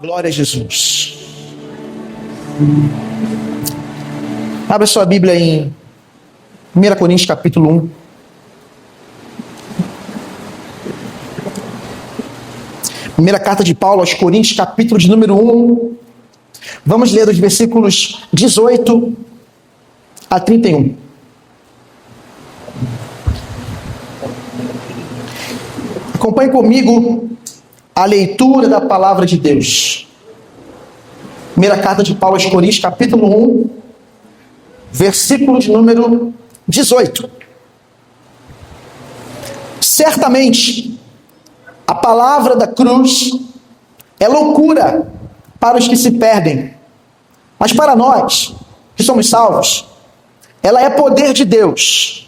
Glória a Jesus. Abra sua Bíblia em 1 Coríntios capítulo 1. Primeira carta de Paulo aos Coríntios, capítulo de número 1. Vamos ler os versículos 18 a 31. Acompanhe comigo a leitura da palavra de Deus. Primeira carta de Paulo aos Coríntios, capítulo 1, versículo de número 18. Certamente, a palavra da cruz é loucura para os que se perdem, mas para nós, que somos salvos, ela é poder de Deus,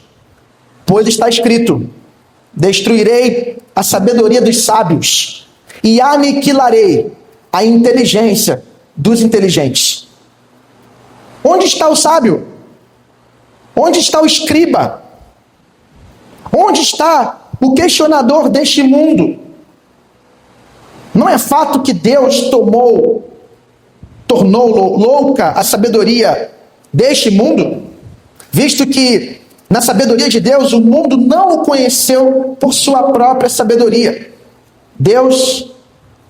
pois está escrito: destruirei a sabedoria dos sábios e aniquilarei a inteligência dos inteligentes. Onde está o sábio? Onde está o escriba? Onde está o questionador deste mundo? Não é fato que Deus tornou louca a sabedoria deste mundo, visto que na sabedoria de Deus o mundo não o conheceu por sua própria sabedoria. Deus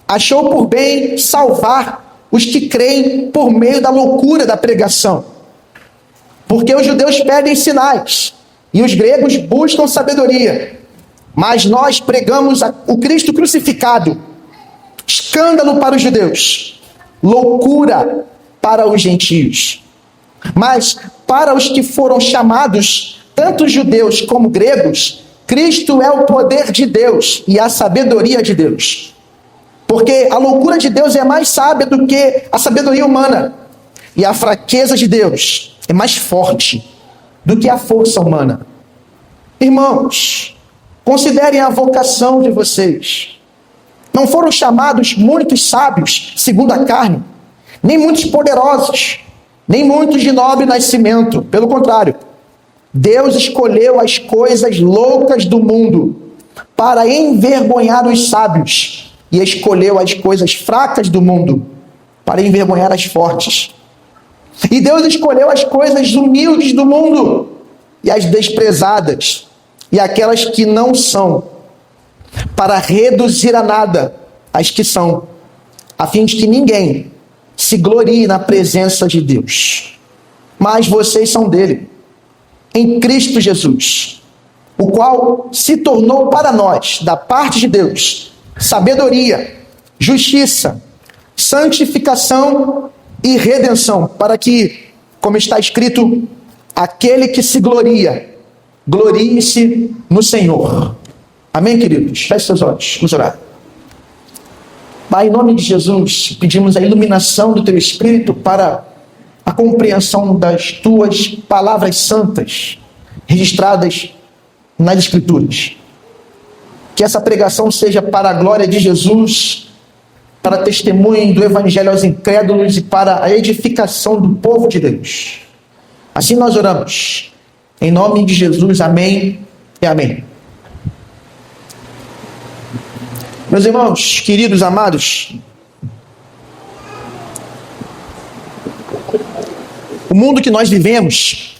achou por bem salvar os que creem por meio da loucura da pregação, porque os judeus pedem sinais e os gregos buscam sabedoria, mas nós pregamos o Cristo crucificado, escândalo para os judeus, loucura para os gentios. Mas para os que foram chamados, tanto judeus como gregos, Cristo é o poder de Deus e a sabedoria de Deus. Porque a loucura de Deus é mais sábia do que a sabedoria humana, e a fraqueza de Deus é mais forte do que a força humana. Irmãos, considerem a vocação de vocês. Não foram chamados muitos sábios segundo a carne, nem muitos poderosos, nem muitos de nobre nascimento. Pelo contrário, Deus escolheu as coisas loucas do mundo para envergonhar os sábios, e escolheu as coisas fracas do mundo para envergonhar as fortes. E Deus escolheu as coisas humildes do mundo e as desprezadas e aquelas que não são, para reduzir a nada as que são, a fim de que ninguém se glorie na presença de Deus. Mas vocês são dele, em Cristo Jesus, o qual se tornou para nós, da parte de Deus, sabedoria, justiça, santificação e redenção, para que, como está escrito, aquele que se gloria, glorie-se no Senhor. Amém, queridos? Feche seus olhos, vamos orar. Pai, em nome de Jesus, pedimos a iluminação do Teu Espírito para a compreensão das Tuas palavras santas, registradas nas Escrituras. Que essa pregação seja para a glória de Jesus, para testemunho do Evangelho aos incrédulos e para a edificação do povo de Deus. Assim nós oramos. Em nome de Jesus, amém e amém. Meus irmãos, queridos, amados, o mundo que nós vivemos,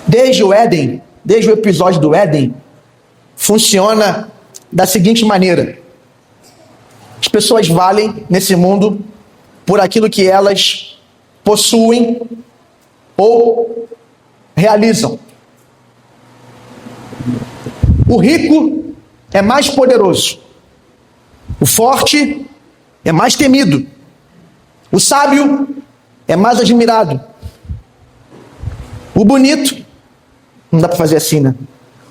desde o Éden, desde o episódio do Éden, funciona da seguinte maneira: as pessoas valem nesse mundo por aquilo que elas possuem ou realizam. O rico é mais poderoso, o forte é mais temido, o sábio é mais admirado, o bonito, não dá para fazer assim, né?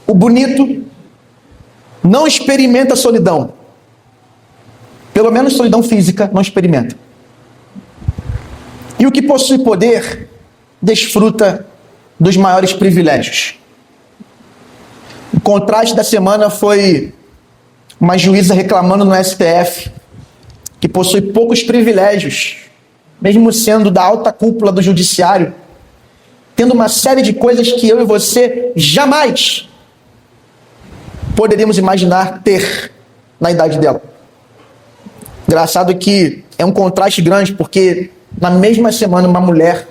O bonito não experimenta solidão, pelo menos solidão física não experimenta. E o que possui poder desfruta dos maiores privilégios. O contraste da semana foi uma juíza reclamando no STF que possui poucos privilégios, mesmo sendo da alta cúpula do judiciário, tendo uma série de coisas que eu e você jamais poderíamos imaginar ter na idade dela. Engraçado que é um contraste grande, porque na mesma semana uma mulher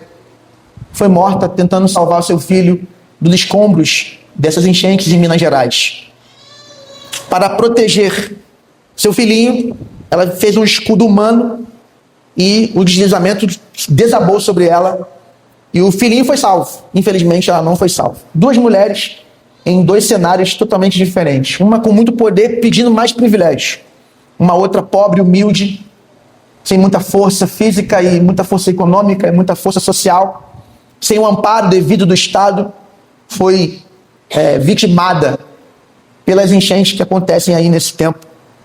foi morta tentando salvar o seu filho dos escombros dessas enchentes em Minas Gerais. Para proteger seu filhinho, ela fez um escudo humano e o deslizamento desabou sobre ela e o filhinho foi salvo. Infelizmente, ela não foi salva. Duas mulheres em dois cenários totalmente diferentes. Uma com muito poder pedindo mais privilégios. Uma outra pobre, humilde, sem muita força física e muita força econômica e muita força social, sem o amparo devido do Estado, foi vitimada pelas enchentes que acontecem aí nesse tempo.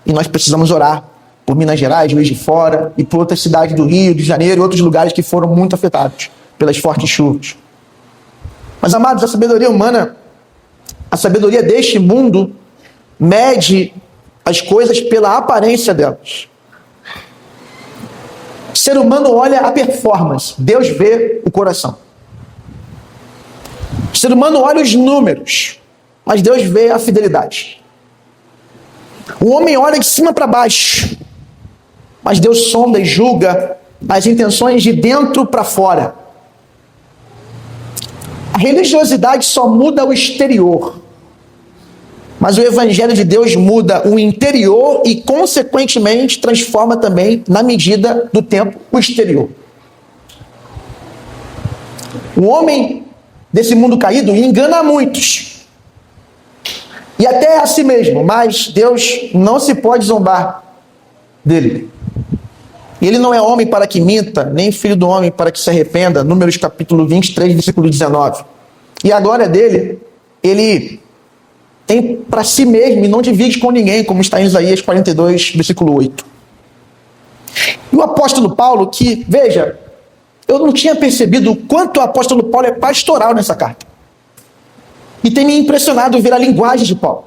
E nós precisamos orar por Minas Gerais, Juiz de Fora e por outras cidades do Rio, de Janeiro e outros lugares que foram muito afetados pelas fortes chuvas. Mas, amados, a sabedoria humana, a sabedoria deste mundo, mede as coisas pela aparência delas. O ser humano olha a performance, Deus vê o coração. O ser humano olha os números, mas Deus vê a fidelidade. O homem olha de cima para baixo, mas Deus sonda e julga as intenções de dentro para fora. A religiosidade só muda o exterior, mas o Evangelho de Deus muda o interior e, consequentemente, transforma também, na medida do tempo, o exterior. O homem desse mundo caído engana muitos, e até a si mesmo, mas Deus não se pode zombar dele. Ele não é homem para que minta, nem filho do homem para que se arrependa. Números capítulo 23, versículo 19. E a glória dele, ele tem para si mesmo e não divide com ninguém, como está em Isaías 42, versículo 8. E o apóstolo Paulo, que, veja, eu não tinha percebido o quanto o apóstolo Paulo é pastoral nessa carta. E tem me impressionado ver a linguagem de Paulo.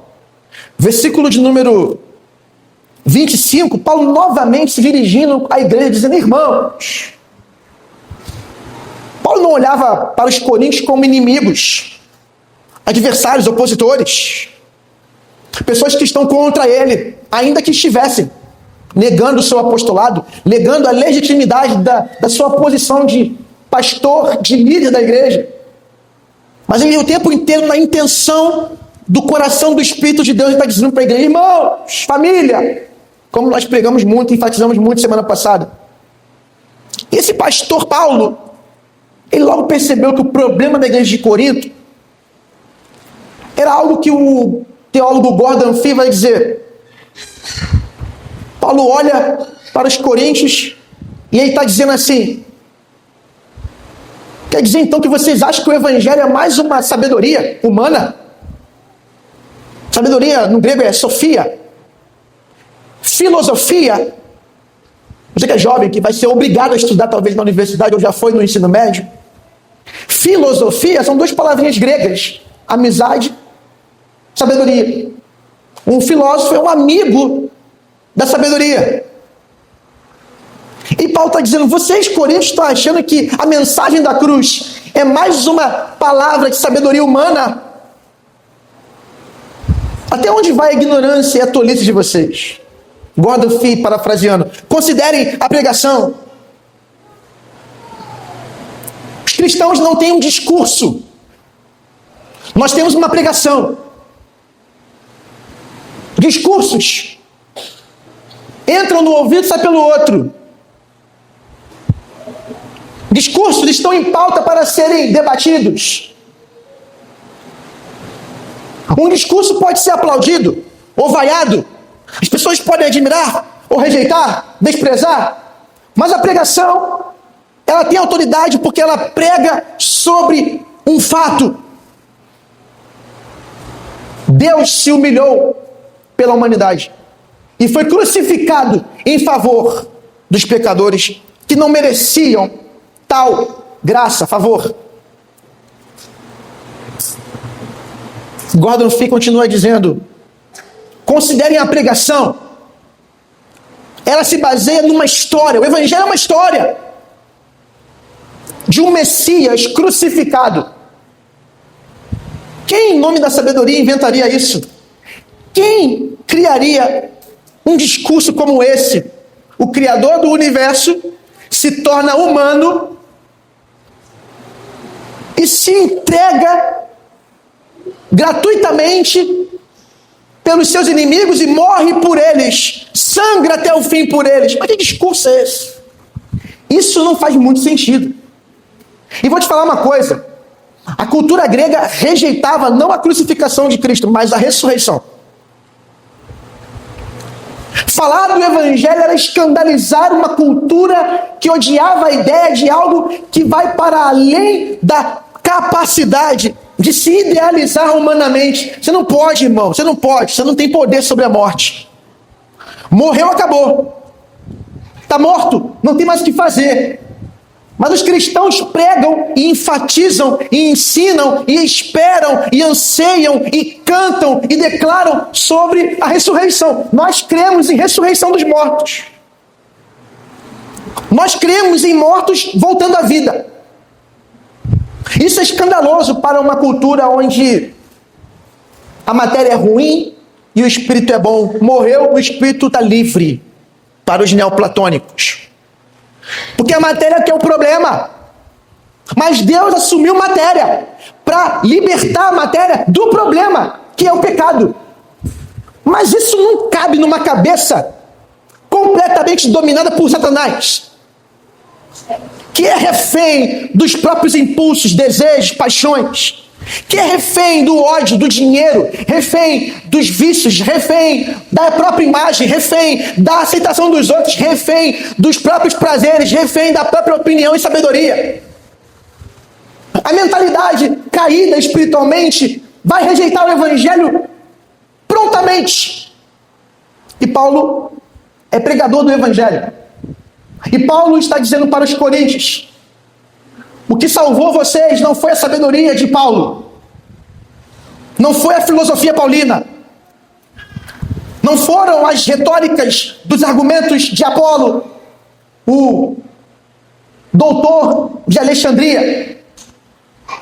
Versículo de número 25, Paulo novamente se dirigindo à igreja, dizendo: irmãos. Paulo não olhava para os coríntios como inimigos, adversários, opositores, pessoas que estão contra ele, ainda que estivessem negando o seu apostolado, negando a legitimidade da sua posição de pastor, de líder da igreja. Mas ele o tempo inteiro na intenção do coração do Espírito de Deus, ele está dizendo para a igreja: irmãos, família, como nós pregamos muito, enfatizamos muito semana passada. Esse pastor Paulo, ele logo percebeu que o problema da igreja de Corinto era algo que o teólogo Gordon Fee vai dizer. Paulo olha para os coríntios e ele está dizendo assim: quer dizer então que vocês acham que o evangelho é mais uma sabedoria humana? Sabedoria no grego é sofia. Filosofia. Você que é jovem, que vai ser obrigado a estudar talvez na universidade ou já foi no ensino médio. Filosofia são duas palavrinhas gregas: amizade, sabedoria. Um filósofo é um amigo da sabedoria. E Paulo está dizendo: vocês, coríntios, estão achando que a mensagem da cruz é mais uma palavra de sabedoria humana? Até onde vai a ignorância e a tolice de vocês? Gordon Fee, parafraseando: considerem a pregação. Os cristãos não têm um discurso, nós temos uma pregação. Discursos entram no ouvido e saem pelo outro. Discursos estão em pauta para serem debatidos. Um discurso pode ser aplaudido ou vaiado. As pessoas podem admirar ou rejeitar, desprezar. Mas a pregação, ela tem autoridade porque ela prega sobre um fato. Deus se humilhou pela humanidade e foi crucificado em favor dos pecadores que não mereciam tal graça, favor. Gordon Fee continua dizendo: considerem a pregação, ela se baseia numa história. O evangelho é uma história de um Messias crucificado. Quem, em nome da sabedoria, inventaria isso? Quem criaria um discurso como esse? o Criador do universo, se torna humano e se entrega gratuitamente pelos seus inimigos e morre por eles, sangra até o fim por eles. Mas que discurso é esse? Isso não faz muito sentido. E vou te falar uma coisa, a cultura grega rejeitava não a crucificação de Cristo, mas a ressurreição. Falar do evangelho era escandalizar uma cultura que odiava a ideia de algo que vai para além da capacidade de se idealizar humanamente. Você não pode, irmão, você não pode, você não tem poder sobre a morte. Morreu, acabou. Está morto, não tem mais o que fazer. Mas os cristãos pregam e enfatizam e ensinam e esperam e anseiam e cantam e declaram sobre a ressurreição. Nós cremos em ressurreição dos mortos. Nós cremos em mortos voltando à vida. Isso é escandaloso para uma cultura onde a matéria é ruim e o espírito é bom. Morreu, o espírito está livre para os neoplatônicos. Porque a matéria que é o problema. Mas Deus assumiu matéria para libertar a matéria do problema, que é o pecado. Mas isso não cabe numa cabeça completamente dominada por Satanás, que é refém dos próprios impulsos, desejos, paixões, que é refém do ódio, do dinheiro, refém dos vícios, refém da própria imagem, refém da aceitação dos outros, refém dos próprios prazeres, refém da própria opinião e sabedoria. A mentalidade caída espiritualmente vai rejeitar o evangelho prontamente. E Paulo é pregador do evangelho. E Paulo está dizendo para os coríntios: o que salvou vocês não foi a sabedoria de Paulo, não foi a filosofia paulina, não foram as retóricas dos argumentos de Apolo, o doutor de Alexandria.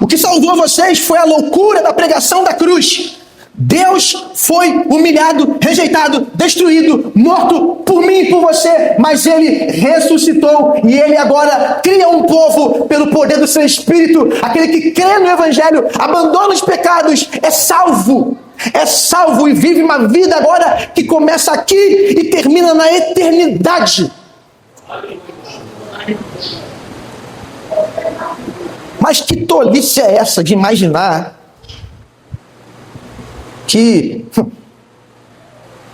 O que salvou vocês foi a loucura da pregação da cruz. Deus foi humilhado, rejeitado, destruído, morto por mim e por você, mas Ele ressuscitou e Ele agora cria um povo pelo poder do seu Espírito. Aquele que crê no Evangelho, abandona os pecados, é salvo e vive uma vida agora que começa aqui e termina na eternidade. Mas que tolice é essa de imaginar que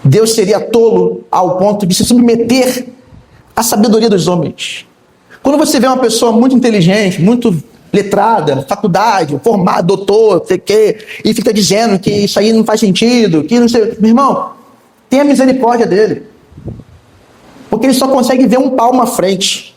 Deus seria tolo ao ponto de se submeter à sabedoria dos homens? Quando você vê uma pessoa muito inteligente, muito letrada, faculdade, formado, doutor, não sei o quê, e fica dizendo que isso aí não faz sentido, que não sei... Meu irmão, tenha misericórdia dele, porque ele só consegue ver um palmo à frente.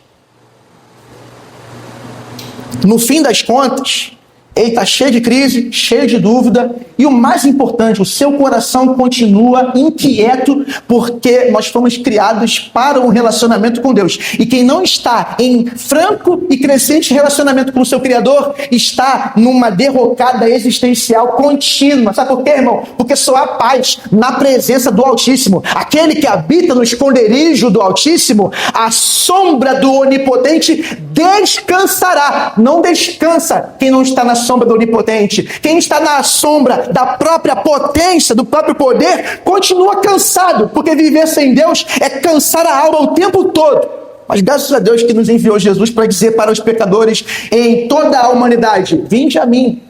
No fim das contas, ele está cheio de crise, cheio de dúvida, e o mais importante, o seu coração continua inquieto, porque nós fomos criados para um relacionamento com Deus. E quem não está em franco e crescente relacionamento com o seu Criador, está numa derrocada existencial contínua. Sabe por quê, irmão? Porque só há paz na presença do Altíssimo. Aquele que habita no esconderijo do Altíssimo, a sombra do Onipotente descansará. Não descansa quem não está na sombra do Onipotente. Quem está na sombra da própria potência, do próprio poder, continua cansado, porque viver sem Deus é cansar a alma o tempo todo. Mas graças a Deus que nos enviou Jesus para dizer para os pecadores em toda a humanidade: vinde a mim,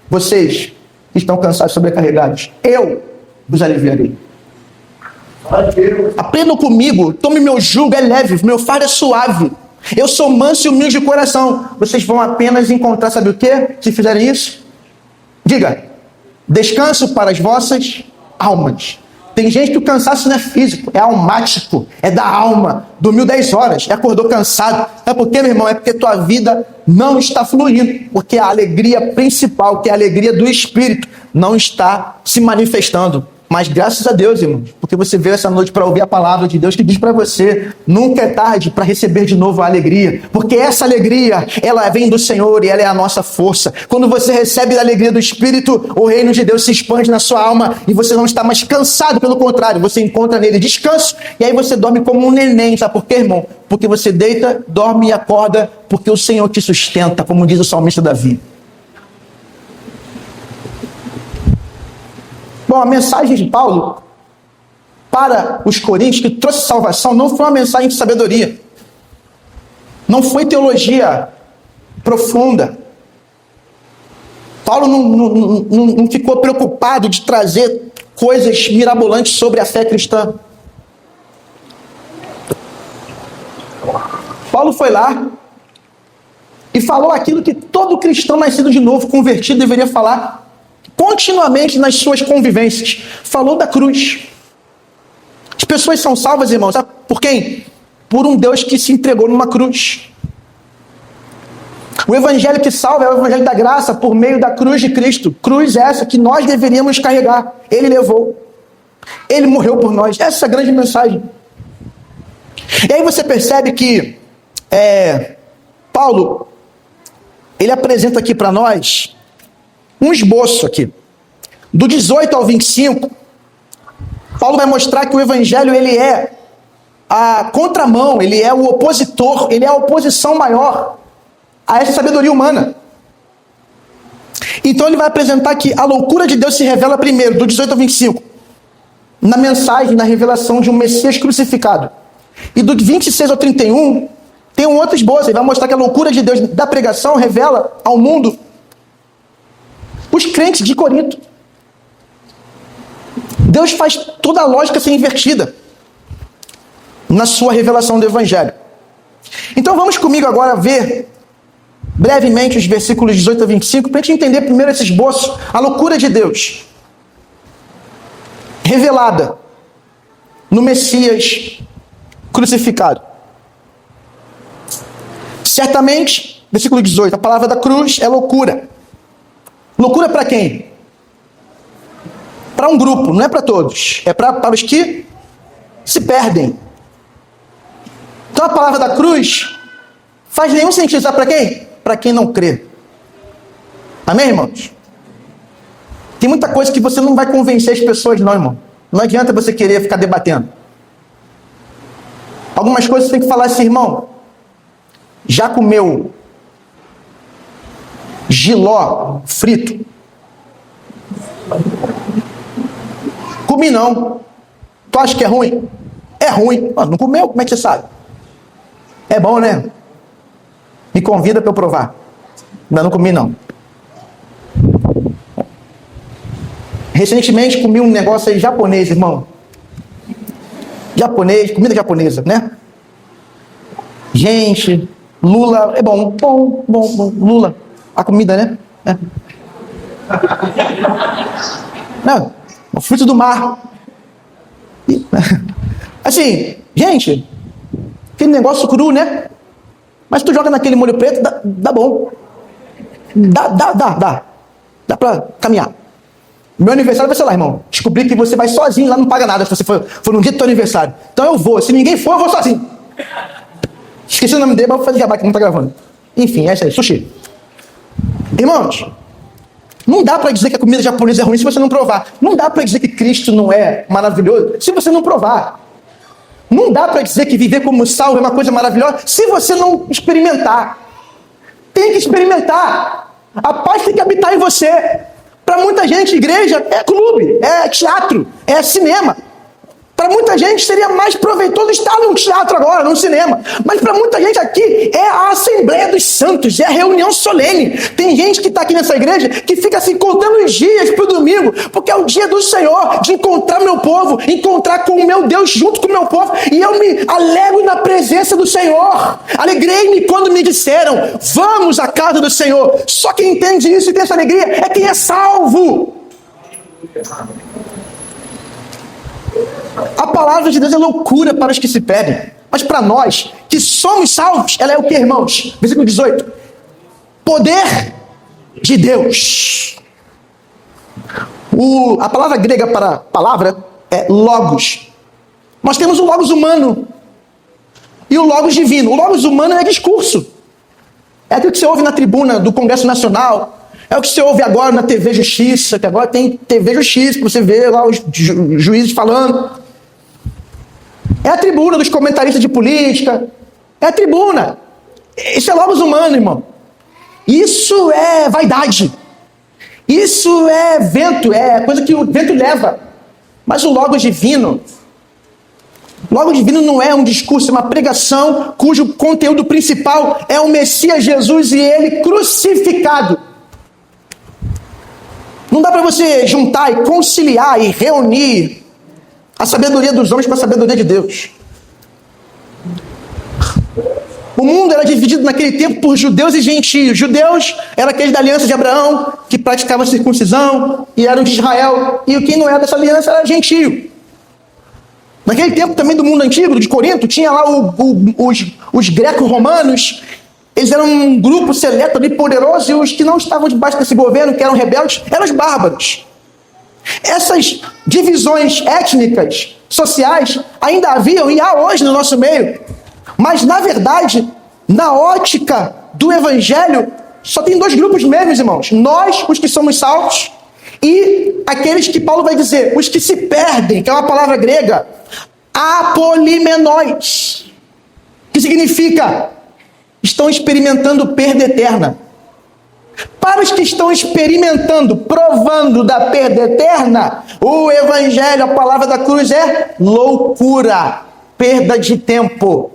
vocês que estão cansados e sobrecarregados, eu vos aliviarei. Aprendam comigo, tome meu jugo, é leve, meu fardo é suave. Eu sou manso e humilde de coração. Vocês vão apenas encontrar, sabe o que? Se fizerem isso, diga: descanso para as vossas almas. Tem gente que o cansaço não é físico, é almático, é da alma. Dormiu 10 horas, acordou cansado. Sabe por quê, meu irmão? É porque tua vida não está fluindo, porque a alegria principal, que é a alegria do Espírito, não está se manifestando. Mas graças a Deus, irmãos, porque você veio essa noite para ouvir a palavra de Deus que diz para você, nunca é tarde para receber de novo a alegria, porque essa alegria, ela vem do Senhor e ela é a nossa força. Quando você recebe a alegria do Espírito, o reino de Deus se expande na sua alma e você não está mais cansado, pelo contrário, você encontra nele descanso e aí você dorme como um neném, sabe por quê, irmão? Porque você deita, dorme e acorda, porque o Senhor te sustenta, como diz o salmista Davi. Bom, a mensagem de Paulo para os coríntios que trouxe salvação não foi uma mensagem de sabedoria. Não foi teologia profunda. Paulo não ficou preocupado de trazer coisas mirabolantes sobre a fé cristã. Paulo foi lá e falou aquilo que todo cristão nascido de novo, convertido, deveria falar continuamente nas suas convivências. Falou da cruz. As pessoas são salvas, irmãos, sabe por quem? Por um Deus que se entregou numa cruz. O evangelho que salva é o evangelho da graça por meio da cruz de Cristo. Cruz essa que nós deveríamos carregar. Ele levou. Ele morreu por nós. Essa é a grande mensagem. E aí você percebe que Paulo, ele apresenta aqui para nós um esboço aqui. Do 18 ao 25, Paulo vai mostrar que o evangelho, ele é a contramão, ele é o opositor, ele é a oposição maior a essa sabedoria humana. Então ele vai apresentar que a loucura de Deus se revela primeiro, do 18 ao 25, na mensagem, na revelação de um Messias crucificado. E do 26 ao 31, tem um outro esboço, ele vai mostrar que a loucura de Deus da pregação revela ao mundo os crentes de Corinto. Deus faz toda a lógica ser invertida na sua revelação do Evangelho. Então vamos comigo agora ver brevemente os versículos 18 a 25, para a gente entender primeiro esse esboço, a loucura de Deus, revelada no Messias crucificado. Certamente, versículo 18, a palavra da cruz é loucura. Loucura para quem? Para um grupo, não é para todos. É para os que se perdem. Então a palavra da cruz faz nenhum sentido. Sabe para quem? Para quem não crê. Amém, irmãos? Tem muita coisa que você não vai convencer as pessoas, não, irmão. Não adianta você querer ficar debatendo. Algumas coisas você tem que falar assim, irmão. Já comeu jiló frito? Comi não. Tu acha que é ruim? É ruim. Não comeu? Como é que você sabe? É bom, né? Me convida para eu provar. Mas não comi não. Recentemente comi um negócio aí japonês, irmão. Japonês, comida japonesa, né? Gente, lula é bom. Lula. A comida, né? É. Não, o fruto do mar. Assim, gente, aquele negócio cru, né? Mas tu joga naquele molho preto, dá bom. Dá pra caminhar. Meu aniversário vai ser lá, irmão. Descobri que você vai sozinho lá, não paga nada se você for no dia do teu aniversário. Então eu vou. Se ninguém for, eu vou sozinho. Esqueci o nome dele, mas vou fazer jabá que não tá gravando. Enfim, é isso aí, sushi. Irmãos, não dá para dizer que a comida japonesa é ruim se você não provar. Não dá para dizer que Cristo não é maravilhoso se você não provar. Não dá para dizer que viver como salvo é uma coisa maravilhosa se você não experimentar. Tem que experimentar. A paz tem que habitar em você. Para muita gente, igreja é clube, é teatro, é cinema. Para muita gente seria mais proveitoso estar num teatro agora, num cinema. Mas para muita gente aqui é a Assembleia dos Santos, é a reunião solene. Tem gente que está aqui nessa igreja que fica assim contando os dias para o domingo, porque é o dia do Senhor, de encontrar meu povo, encontrar com o meu Deus junto com o meu povo. E eu me alegro na presença do Senhor. Alegrei-me quando me disseram, vamos à casa do Senhor. Só quem entende isso e tem essa alegria é quem é salvo. A palavra de Deus é loucura para os que se perdem. Mas para nós, que somos salvos, ela é o que, irmãos? Versículo 18. Poder de Deus. A palavra grega para palavra é logos. Nós temos o logos humano e o logos divino. O logos humano é discurso. É aquilo que você ouve na tribuna do Congresso Nacional. É o que você ouve agora na TV Justiça, que agora tem TV Justiça, para você ver lá os juízes falando. É a tribuna dos comentaristas de política. É a tribuna. Isso é logos humano, irmão. Isso é vaidade. Isso é vento, é coisa que o vento leva. Mas o logos divino não é um discurso, é uma pregação cujo conteúdo principal é o Messias Jesus e ele crucificado. Não dá para você juntar e conciliar e reunir a sabedoria dos homens com a sabedoria de Deus. O mundo era dividido naquele tempo por judeus e gentios. Judeus eram aqueles da aliança de Abraão, que praticavam a circuncisão e eram de Israel. E quem não era dessa aliança era gentio. Naquele tempo também do mundo antigo, de Corinto, tinha lá os greco-romanos. Eles eram um grupo seleto ali, poderoso, e os que não estavam debaixo desse governo, que eram rebeldes, eram os bárbaros. Essas divisões étnicas, sociais, ainda haviam e há hoje no nosso meio. Mas, na verdade, na ótica do Evangelho, só tem dois grupos mesmo, irmãos. Nós, os que somos salvos, e aqueles que Paulo vai dizer, os que se perdem, que é uma palavra grega, apolimenóis, que significa estão experimentando perda eterna. Para os que estão experimentando, provando da perda eterna, o Evangelho, a palavra da cruz é loucura, perda de tempo.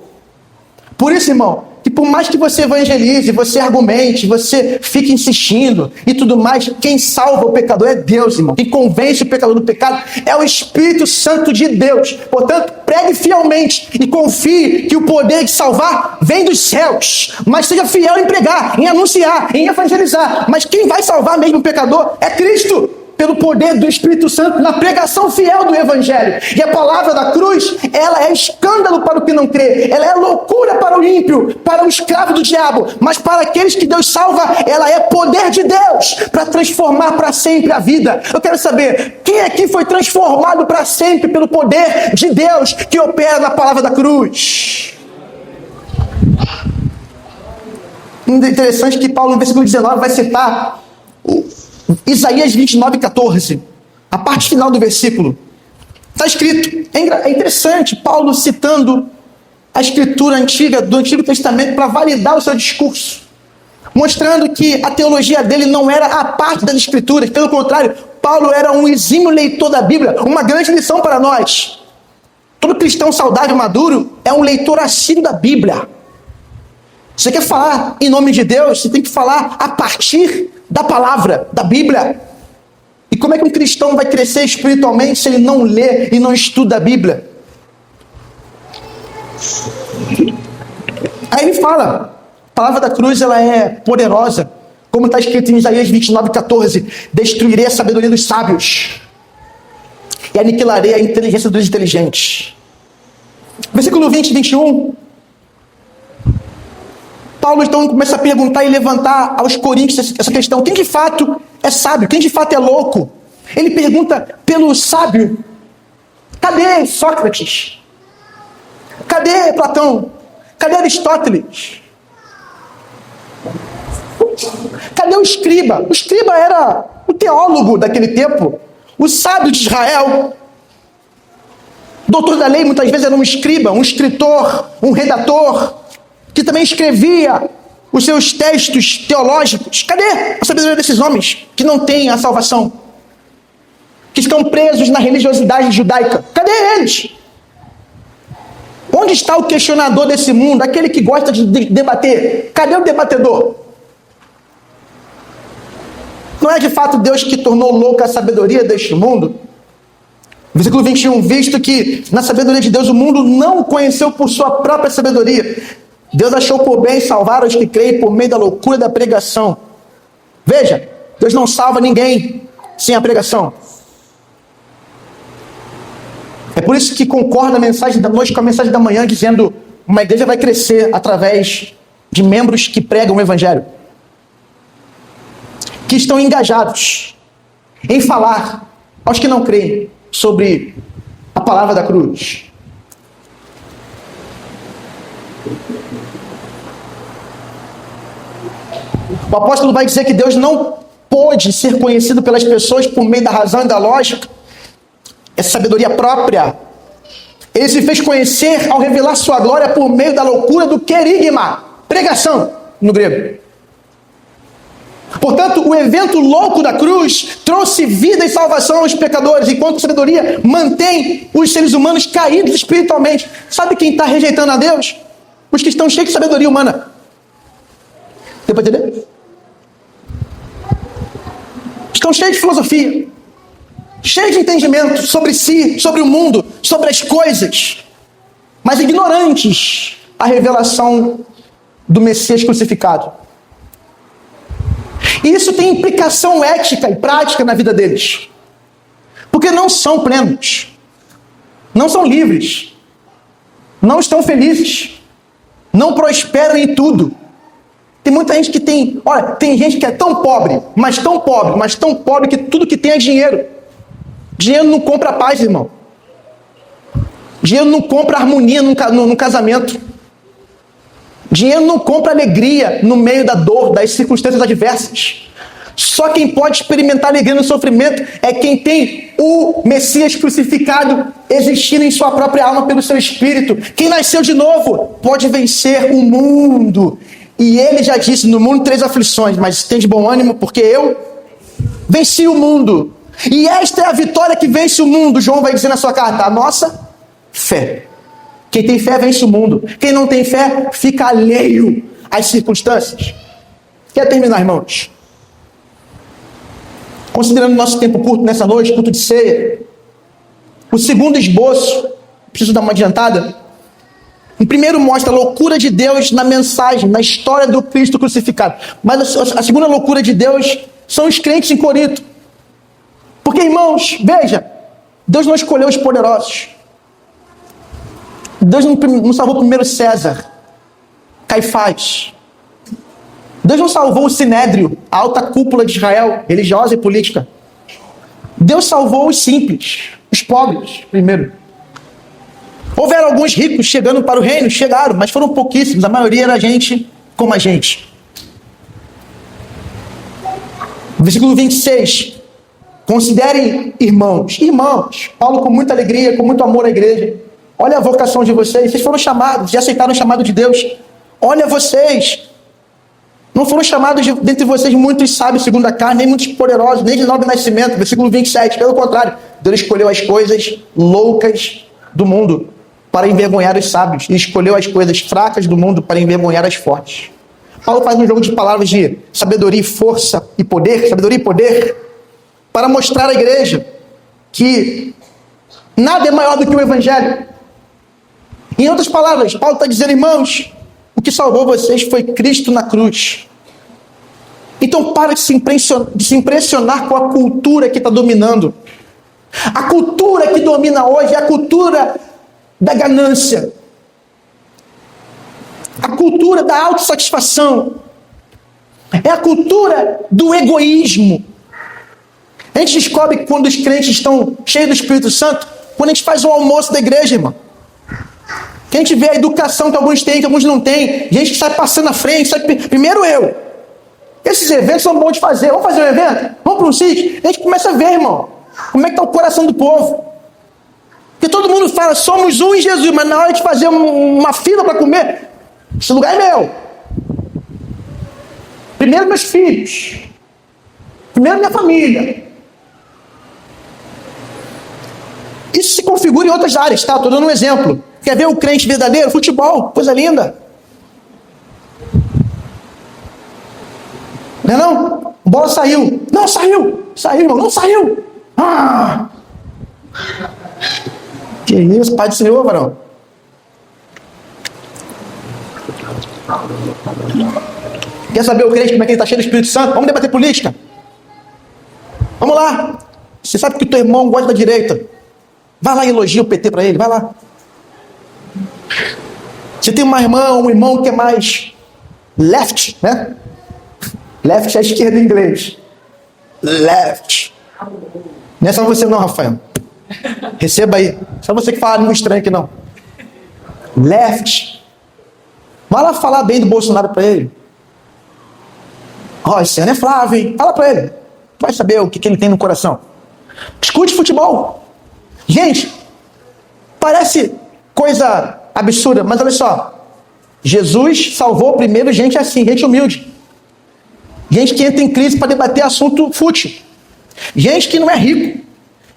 Por isso, irmão, que por mais que você evangelize, você argumente, você fique insistindo e tudo mais, quem salva o pecador é Deus, irmão. Quem convence o pecador do pecado é o Espírito Santo de Deus. Portanto, pregue fielmente e confie que o poder de salvar vem dos céus. Mas seja fiel em pregar, em anunciar, em evangelizar. Mas quem vai salvar mesmo o pecador é Cristo, pelo poder do Espírito Santo, na pregação fiel do Evangelho. E a palavra da cruz, ela é escândalo para o que não crê, ela é loucura para o ímpio, para o escravo do diabo, mas para aqueles que Deus salva, ela é poder de Deus, para transformar para sempre a vida. Eu quero saber, quem aqui foi transformado para sempre pelo poder de Deus, que opera na palavra da cruz? Interessante que Paulo, no versículo 19, vai citar Isaías 29:14, a parte final do versículo. Está escrito, é interessante, Paulo citando a escritura antiga, do Antigo Testamento, para validar o seu discurso, mostrando que a teologia dele não era a parte das escrituras, pelo contrário, Paulo era um exímio leitor da Bíblia, uma grande lição para nós. Todo cristão saudável, maduro, é um leitor assíduo da Bíblia. Você quer falar em nome de Deus, você tem que falar a partir da palavra, da Bíblia. E como é que um cristão vai crescer espiritualmente se ele não lê e não estuda a Bíblia? Aí ele fala, a palavra da cruz, ela é poderosa, como está escrito em Isaías 29:14, destruirei a sabedoria dos sábios e aniquilarei a inteligência dos inteligentes. Versículo 20 e 21, Paulo então começa a perguntar e levantar aos coríntios essa questão: quem de fato é sábio? Quem de fato é louco? Ele pergunta pelo sábio. Cadê Sócrates? Cadê Platão? Cadê Aristóteles? Cadê o escriba? O escriba era o teólogo daquele tempo, o sábio de Israel. O doutor da lei muitas vezes era um escriba, um escritor, um redator, que também escrevia os seus textos teológicos. Cadê a sabedoria desses homens que não têm a salvação? Que estão presos na religiosidade judaica? Cadê eles? Onde está o questionador desse mundo? Aquele que gosta de debater? Cadê o debatedor? Não é de fato Deus que tornou louca a sabedoria deste mundo? Versículo 21, visto que na sabedoria de Deus o mundo não o conheceu por sua própria sabedoria, Deus achou por bem salvar os que creem por meio da loucura da pregação. Veja, Deus não salva ninguém sem a pregação. É por isso que concorda a mensagem da noite com a mensagem da manhã, dizendo: uma igreja vai crescer através de membros que pregam o Evangelho, que estão engajados em falar aos que não creem sobre a palavra da cruz. O apóstolo vai dizer que Deus não pôde ser conhecido pelas pessoas por meio da razão e da lógica, essa sabedoria própria. Ele se fez conhecer ao revelar sua glória por meio da loucura do querigma, pregação no grego. Portanto, o evento louco da cruz trouxe vida e salvação aos pecadores, enquanto a sabedoria mantém os seres humanos caídos espiritualmente. Sabe quem está rejeitando a Deus? Os que estão cheios de sabedoria humana. Deu para entender? Estão cheios de filosofia, cheios de entendimento sobre si, sobre o mundo, sobre as coisas, mas ignorantes a revelação do Messias crucificado. E isso tem implicação ética e prática na vida deles, porque não são plenos, não são livres, não estão felizes, não prosperam em tudo. Tem muita gente que tem... Olha, tem gente que é tão pobre, mas tão pobre, mas tão pobre que tudo que tem é dinheiro. Dinheiro não compra paz, irmão. Dinheiro não compra harmonia no casamento. Dinheiro não compra alegria no meio da dor, das circunstâncias adversas. Só quem pode experimentar alegria no sofrimento é quem tem o Messias crucificado existindo em sua própria alma pelo seu espírito. Quem nasceu de novo pode vencer o mundo. E ele já disse, no mundo 3 aflições, mas tem de bom ânimo, porque eu venci o mundo. E esta é a vitória que vence o mundo. João vai dizer na sua carta, a nossa fé. Quem tem fé vence o mundo. Quem não tem fé fica alheio às circunstâncias. Quer terminar, irmãos? Considerando nosso tempo curto nessa noite, culto de ceia, o segundo esboço, preciso dar uma adiantada. O primeiro mostra a loucura de Deus na mensagem, na história do Cristo crucificado. Mas a segunda loucura de Deus são os crentes em Corinto. Porque, irmãos, veja, Deus não escolheu os poderosos. Deus não salvou primeiro César, Caifás. Deus não salvou o Sinédrio, a alta cúpula de Israel, religiosa e política. Deus salvou os simples, os pobres, primeiro. Houveram alguns ricos chegando para o reino, chegaram, mas foram pouquíssimos, a maioria era gente como a gente. Versículo 26. Considerem irmãos, Paulo com muita alegria, com muito amor à igreja. Olha a vocação de vocês, vocês foram chamados e aceitaram o chamado de Deus. Olha vocês, não foram chamados dentre vocês muitos sábios segundo a carne, nem muitos poderosos, nem de nobre nascimento. Versículo 27, pelo contrário, Deus escolheu as coisas loucas do mundo para envergonhar os sábios, e escolheu as coisas fracas do mundo para envergonhar as fortes. Paulo faz um jogo de palavras de sabedoria e força e poder, para mostrar à igreja que nada é maior do que o evangelho. Em outras palavras, Paulo está dizendo, irmãos, o que salvou vocês foi Cristo na cruz. Então para de se impressionar com a cultura que está dominando. A cultura que domina hoje é a cultura da ganância, a cultura da autossatisfação, é a cultura do egoísmo. A gente descobre que quando os crentes estão cheios do Espírito Santo, quando a gente faz o almoço da igreja, irmão, que a gente vê a educação que alguns têm, que alguns não têm, gente que sai passando na frente, primeiro eu. Esses eventos são bons de fazer. Vamos fazer um evento? Vamos para um sítio? A gente começa a ver, irmão, como é que está o coração do povo. Porque todo mundo fala, somos um em Jesus, mas na hora de fazer uma fila para comer, esse lugar é meu. Primeiro meus filhos. Primeiro minha família. Isso se configura em outras áreas, tá? Estou dando um exemplo. Quer ver o crente verdadeiro? Futebol, coisa linda. Não é não? A bola saiu. Não, saiu. Saiu, irmão. Não saiu. Ah! Que isso, Pai do Senhor, varão. Quer saber o crente como é que ele está cheio do Espírito Santo? Vamos debater política. Vamos lá. Você sabe que o teu irmão gosta da direita. Vai lá e elogia o PT para ele, vai lá. Você tem uma irmã, um irmão que é mais left, né? Left é a esquerda em inglês. Left. Não é só você não, Rafael. Receba aí. Só você que fala língua estranha aqui não. Left. Vai lá falar bem do Bolsonaro pra ele. Ó, esse ano é Flávio, hein? Fala pra ele. Vai saber o que ele tem no coração. Escute futebol. Gente, parece coisa absurda, mas olha só. Jesus salvou primeiro gente assim, gente humilde. Gente que entra em crise para debater assunto fútil. Gente que não é rico.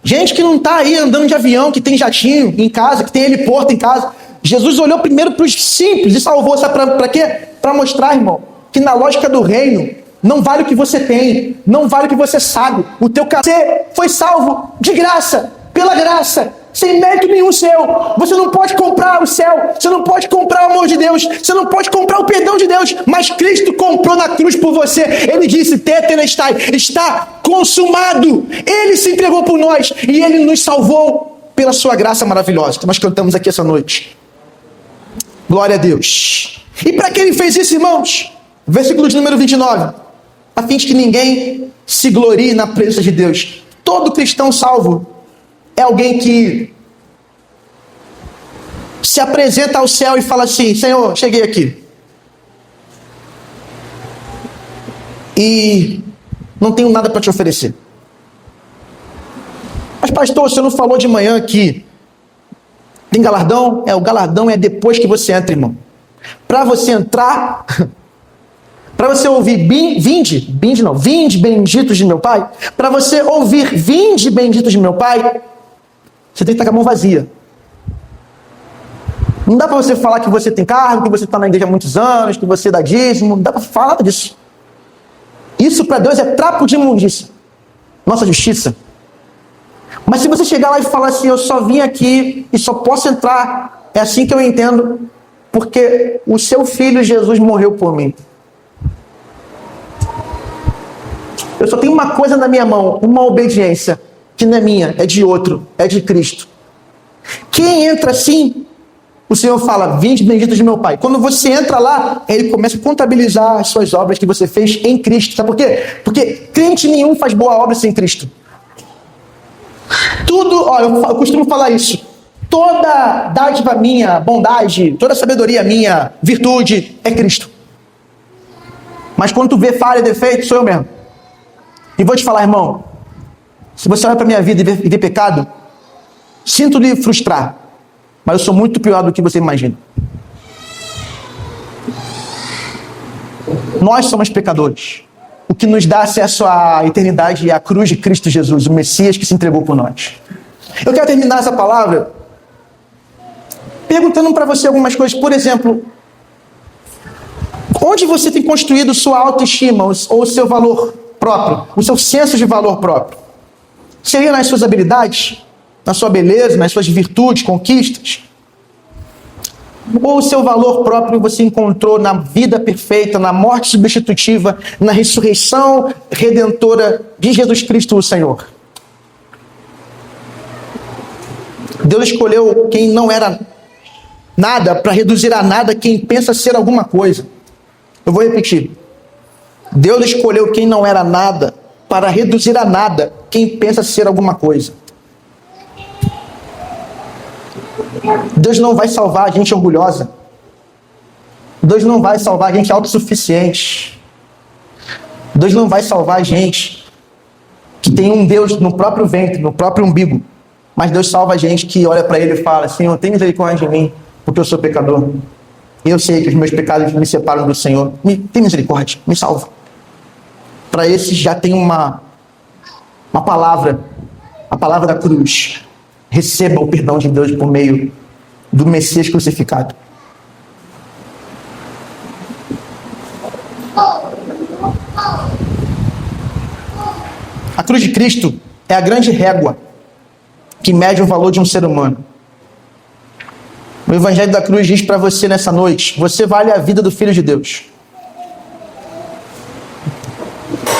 Gente que não está aí andando de avião, que tem jatinho em casa, que tem heliporto em casa. Jesus olhou primeiro para os simples e salvou. Sabe para quê? Para mostrar, irmão, que na lógica do reino, não vale o que você tem, não vale o que você sabe. O teu você foi salvo de graça, pela graça, sem mérito nenhum seu. Você não pode comprar o céu, você não pode comprar o amor de Deus, você não pode comprar o perdão de Deus, mas Cristo comprou na cruz por você. Ele disse, tetelestai, está consumado. Ele se entregou por nós e ele nos salvou pela sua graça maravilhosa, que nós cantamos aqui essa noite. Glória a Deus. E para que ele fez isso, irmãos? Versículo de número 29. A fim de que ninguém se glorie na presença de Deus. Todo cristão salvo é alguém que se apresenta ao céu e fala assim, Senhor, cheguei aqui. E não tenho nada para te oferecer. Mas pastor, o senhor não falou de manhã que tem galardão? O galardão é depois que você entra, irmão. Para você entrar, para você ouvir vinde benditos de meu Pai. Para você ouvir vinde benditos de meu Pai, você tem que estar com a mão vazia. Não dá para você falar que você tem cargo, que você está na igreja há muitos anos, que você dá dízimo. Não dá para falar nada disso. Isso para Deus é trapo de imundícia. Nossa justiça. Mas se você chegar lá e falar assim, eu só vim aqui e só posso entrar, é assim que eu entendo, porque o seu filho Jesus morreu por mim. Eu só tenho uma coisa na minha mão, uma obediência, que não é minha, é de outro, é de Cristo. Quem entra assim, o Senhor fala, vinde benditos de meu Pai. Quando você entra lá, ele começa a contabilizar as suas obras que você fez em Cristo. Sabe por quê? Porque crente nenhum faz boa obra sem Cristo. Tudo, ó, eu costumo falar isso. Toda dádiva minha, bondade, toda sabedoria minha, virtude, é Cristo. Mas quando tu vê falha, defeito, sou eu mesmo. E vou te falar, irmão, se você olhar para a minha vida e ver pecado, sinto lhe frustrar, mas eu sou muito pior do que você imagina. Nós somos pecadores. O que nos dá acesso à eternidade é a cruz de Cristo Jesus, o Messias que se entregou por nós. Eu quero terminar essa palavra perguntando para você algumas coisas. Por exemplo, onde você tem construído sua autoestima ou o seu valor próprio, o seu senso de valor próprio? Seria nas suas habilidades, na sua beleza, nas suas virtudes, conquistas? Ou o seu valor próprio você encontrou na vida perfeita, na morte substitutiva, na ressurreição redentora de Jesus Cristo, o Senhor? Deus escolheu quem não era nada para reduzir a nada quem pensa ser alguma coisa. Eu vou repetir. Deus escolheu quem não era nada para reduzir a nada quem pensa ser alguma coisa. Deus não vai salvar a gente orgulhosa. Deus não vai salvar a gente autossuficiente. Deus não vai salvar a gente que tem um Deus no próprio ventre, no próprio umbigo. Mas Deus salva a gente que olha para Ele e fala, Senhor, tem misericórdia de mim, porque eu sou pecador. E eu sei que os meus pecados me separam do Senhor. Tem misericórdia, me salva. Para esses já tem uma palavra, a palavra da cruz. Receba o perdão de Deus por meio do Messias crucificado. A cruz de Cristo é a grande régua que mede o valor de um ser humano. O Evangelho da Cruz diz para você nessa noite, você vale a vida do Filho de Deus.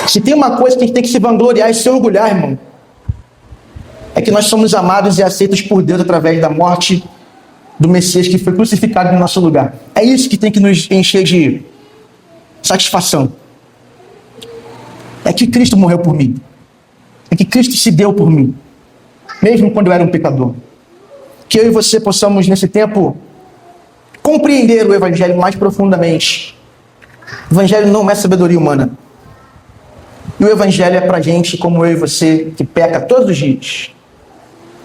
Se tem uma coisa que a gente tem que se vangloriar e se orgulhar, irmão, é que nós somos amados e aceitos por Deus através da morte do Messias que foi crucificado no nosso lugar. É isso que tem que nos encher de satisfação. É que Cristo morreu por mim. é que Cristo se deu por mim, mesmo quando eu era um pecador. Que eu e você possamos, nesse tempo, compreender o Evangelho mais profundamente. O Evangelho não é sabedoria humana. E o Evangelho é pra gente, como eu e você, que peca todos os dias,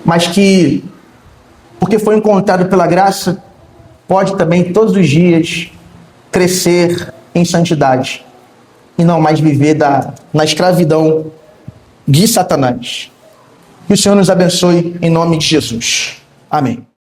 mas que, porque foi encontrado pela graça, pode também todos os dias crescer em santidade e não mais viver na escravidão de Satanás. Que o Senhor nos abençoe em nome de Jesus. Amém.